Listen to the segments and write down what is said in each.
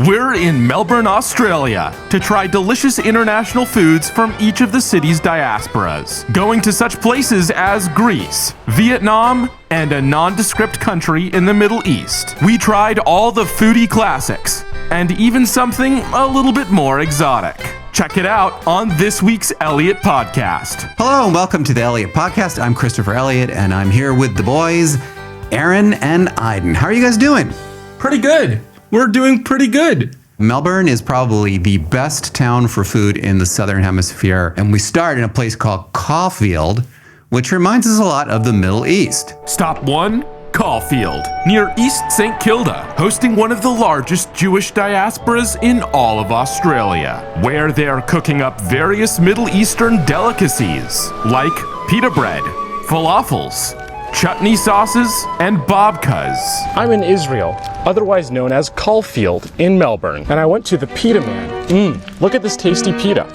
We're in Melbourne, Australia, to try delicious international foods from each of the city's diasporas, going to such places as Greece, Vietnam, and a nondescript country in the Middle East. We tried all the foodie classics, and even something a little bit more exotic. Check it out on this week's Elliott Podcast. Hello and welcome to the Elliott Podcast. I'm Christopher Elliott and I'm here with the boys, Aaron and Aiden. How are you guys doing? Pretty good. We're doing pretty good. Melbourne is probably the best town for food in the Southern Hemisphere, and we start in a place called Caulfield, which reminds us a lot of the Middle East. Stop 1, Caulfield, near East St Kilda, hosting one of the largest Jewish diasporas in all of Australia, where they're cooking up various Middle Eastern delicacies like pita bread, falafels, chutney sauces, and babkas. I'm in Israel, otherwise known as Caulfield in Melbourne, and I went to the Pita Man. Look at this tasty pita.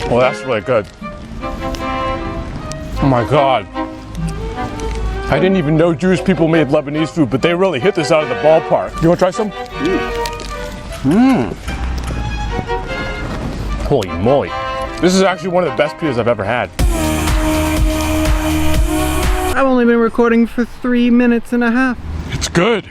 Well, that's really good. Oh my God. I didn't even know Jewish people made Lebanese food, but they really hit this out of the ballpark. You want to try some? Holy moly. This is actually one of the best pitas I've ever had. I've only been recording for 3 minutes and a half. It's good.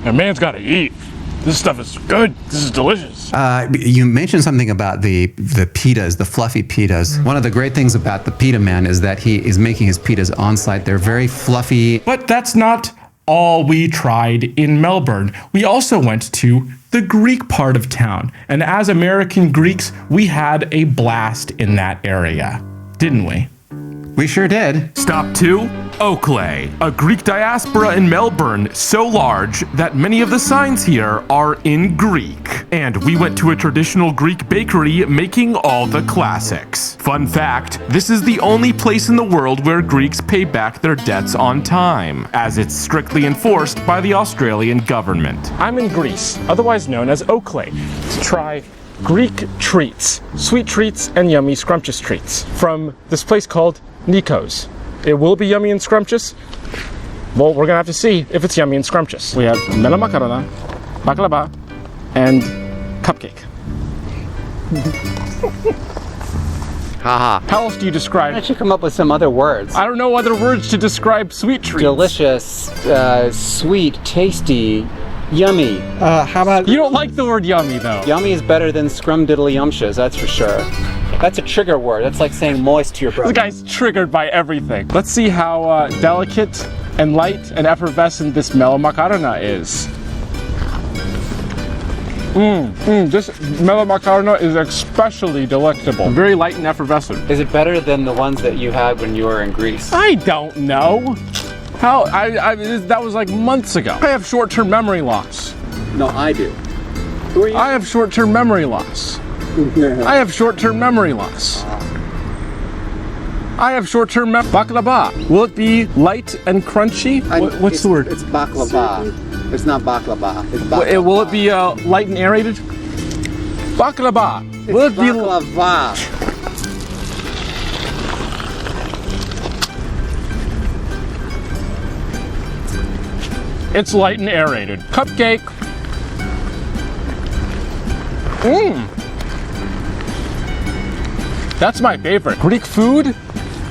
A man's got to eat. This stuff is good. This is delicious. You mentioned something about the pitas, the fluffy pitas. One of the great things about the Pita Man is that he is making his pitas on site. They're very fluffy. But that's not all we tried in Melbourne. We also went to the Greek part of town. And as American Greeks, we had a blast in that area, didn't we? We sure did. Stop 2, Oakleigh, a Greek diaspora in Melbourne so large that many of the signs here are in Greek. And we went to a traditional Greek bakery making all the classics. Fun fact, this is the only place in the world where Greeks pay back their debts on time, as it's strictly enforced by the Australian government. I'm in Greece, otherwise known as Oakleigh, to try Greek treats, sweet treats and yummy scrumptious treats from this place called Nikos. It will be yummy and scrumptious. Well, we're gonna have to see if it's yummy and scrumptious. We have mela makarona, baklava, and cupcake. Haha. How else do you describe? Why don't you come up with some other words? I don't know other words to describe sweet treats. Delicious, sweet, tasty, yummy. How about... You don't like the word yummy though. Yummy is better than scrumdiddly-yumptious, that's for sure. That's a trigger word. That's like saying moist to your brother. This guy's triggered by everything. Let's see how delicate and light and effervescent this mela makarona is. This mela makarona is especially delectable. Very light and effervescent. Is it better than the ones that you had when you were in Greece? I don't know. How? That was like months ago. I have short-term memory loss. No, I do. Who are you? I have short-term memory loss. I have short-term memory loss. I have short-term baklava. Will it be light and crunchy? What's the word? It's baklava. It's not baklava. It's baklava. Will it be light and aerated? Baklava. Will it be baklava? It's light and aerated. Cupcake. That's my favorite. Greek food,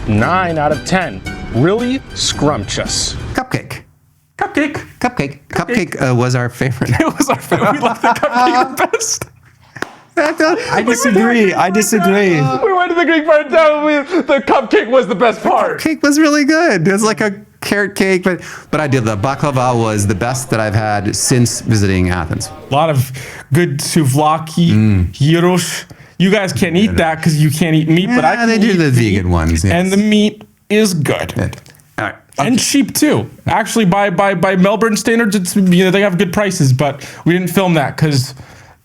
9 out of 10. Really scrumptious. Cupcake. Cupcake. Cupcake was our favorite. It was our favorite. We liked the cupcake the best. I disagree. We went to the Greek part of town. The cupcake was the best part. Cake was really good. It was like a carrot cake, but I did the baklava was the best that I've had since visiting Athens. A lot of good souvlaki, gyros. You guys can't eat that because you can't eat meat, but I can they do eat the meat, vegan ones, yes. and the meat is good. All right. And cheap too. Actually, by Melbourne standards, it's they have good prices, but we didn't film that because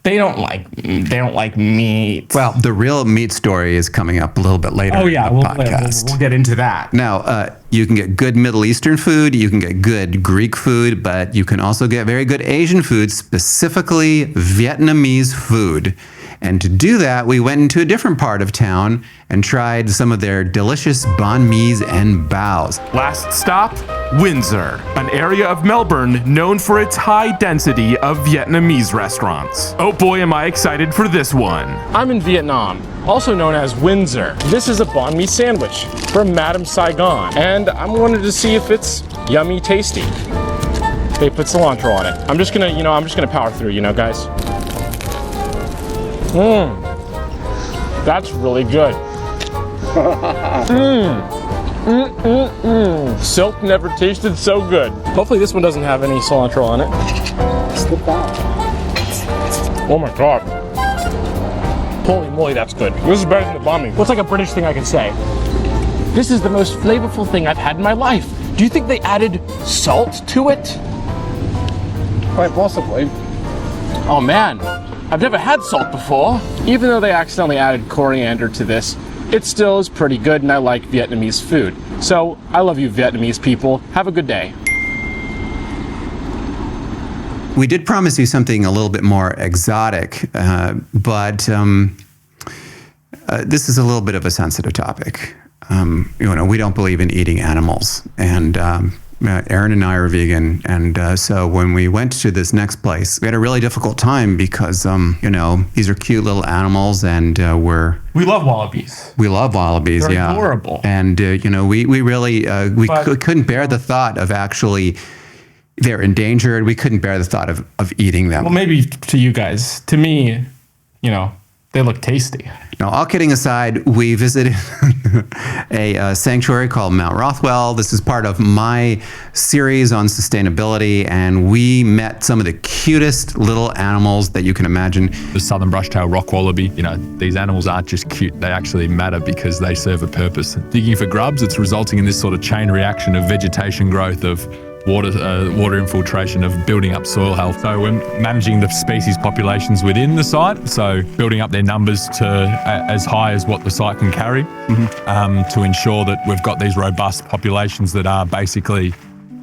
they don't like meat. Well, the real meat story is coming up a little bit later. Oh yeah, in the podcast. We'll get into that. Now, you can get good Middle Eastern food, you can get good Greek food, but you can also get very good Asian food, specifically Vietnamese food. And to do that, we went into a different part of town and tried some of their delicious banh mi's and baos. Last stop, Windsor, an area of Melbourne known for its high density of Vietnamese restaurants. Oh boy, am I excited for this one. I'm in Vietnam, also known as Windsor. This is a banh mi sandwich from Madame Saigon, and I'm wanting to see if it's yummy tasty. They put cilantro on it. I'm just gonna power through, guys. That's really good. Silk never tasted so good. Hopefully this one doesn't have any cilantro on it. Oh my God. Holy moly, that's good. This is better than the banh mi. What's like a British thing I can say? This is the most flavorful thing I've had in my life. Do you think they added salt to it? Quite possibly. Oh man, I've never had salt before. Even though they accidentally added coriander to this, it still is pretty good, and I like Vietnamese food. So I love you Vietnamese people. Have a good day. We did promise you something a little bit more exotic, but this is a little bit of a sensitive topic. We don't believe in eating animals, and Aaron and I are vegan, and so when we went to this next place, we had a really difficult time because these are cute little animals, and We love wallabies. we love wallabies. They're yeah, adorable. and we really couldn't bear the thought of actually. They're endangered. We couldn't bear the thought of eating them. Well, maybe to you guys. To me, they look tasty. Now, all kidding aside, we visited a sanctuary called Mount Rothwell. This is part of my series on sustainability, and we met some of the cutest little animals that you can imagine. The southern brush-tailed rock wallaby, these animals aren't just cute, they actually matter because they serve a purpose. Digging for grubs, it's resulting in this sort of chain reaction of vegetation growth, of water infiltration, of building up soil health. So we're managing the species populations within the site, so building up their numbers to as high as what the site can carry, to ensure that we've got these robust populations that are basically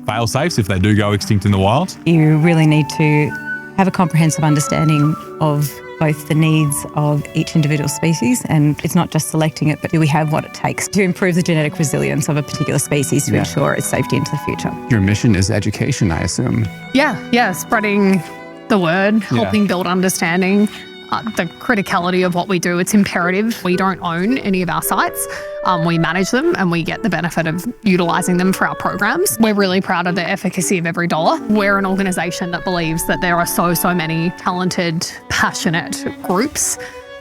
fail-safes if they do go extinct in the wild. You really need to have a comprehensive understanding of both the needs of each individual species, and it's not just selecting it, but do we have what it takes to improve the genetic resilience of a particular species to ensure its safety into the future. Your mission is education, I assume. Yeah, spreading the word, helping build understanding, the criticality of what we do. It's imperative. We don't own any of our sites. We manage them and we get the benefit of utilising them for our programs. We're really proud of the efficacy of every dollar. We're an organisation that believes that there are so many talented, passionate groups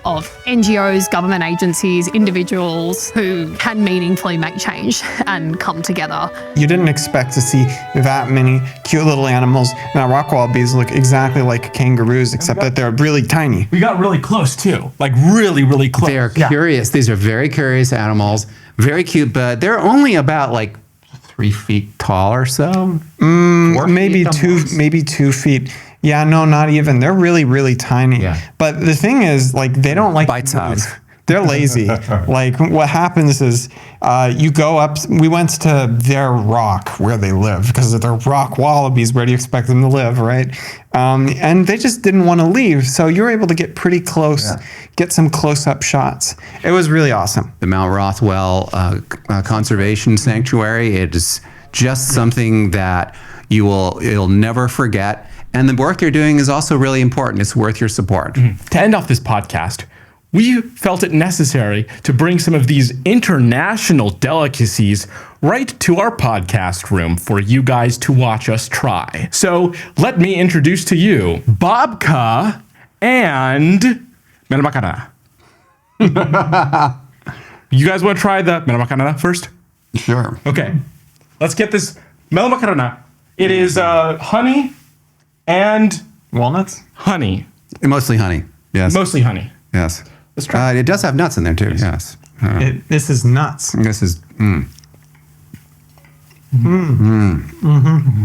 of NGOs, government agencies, individuals who can meaningfully make change and come together. You didn't expect to see that many cute little animals. Now, rock wallabies look exactly like kangaroos, except that they're really tiny. We got really close too, like really, really close. They are curious. These are very curious animals, very cute, but they're only about 3 feet tall or so. Maybe 2 feet. Yeah, no, not even. They're really, really tiny. Yeah. But the thing is, they don't like Bite size. They're lazy. What happens is you go up. We went to their rock where they live because they're rock wallabies. Where do you expect them to live, right? And they just didn't want to leave. So you were able to get pretty close, get some close-up shots. It was really awesome. The Mount Rothwell Conservation Sanctuary, it is just something that you'll never forget. And the work you're doing is also really important. It's worth your support. To end off this podcast, we felt it necessary to bring some of these international delicacies right to our podcast room for you guys to watch us try. So let me introduce to you babka and mermakarana. You guys want to try the mermakarana first? Sure. Okay, let's get this mermakarana. It is honey and Walnuts? honey. Mostly honey. Yes. Mostly honey. Yes. Let's try. It does have nuts in there too. Yes. This is nuts. This is.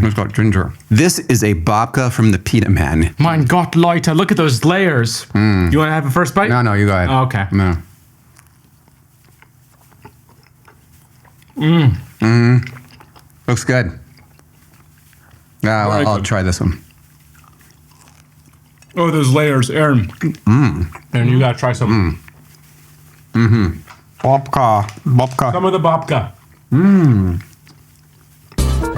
It's got ginger. This is a babka from the Pita Man. Mein Gott, Leute, look at those layers. You want to have a first bite? No, you go ahead. Oh, okay. No. Looks good. I'll try this one. Oh, those layers, Aaron. And you gotta try some. Babka. Some of the babka.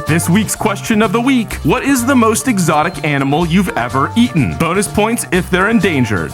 This week's question of the week: what is the most exotic animal you've ever eaten? Bonus points if they're endangered.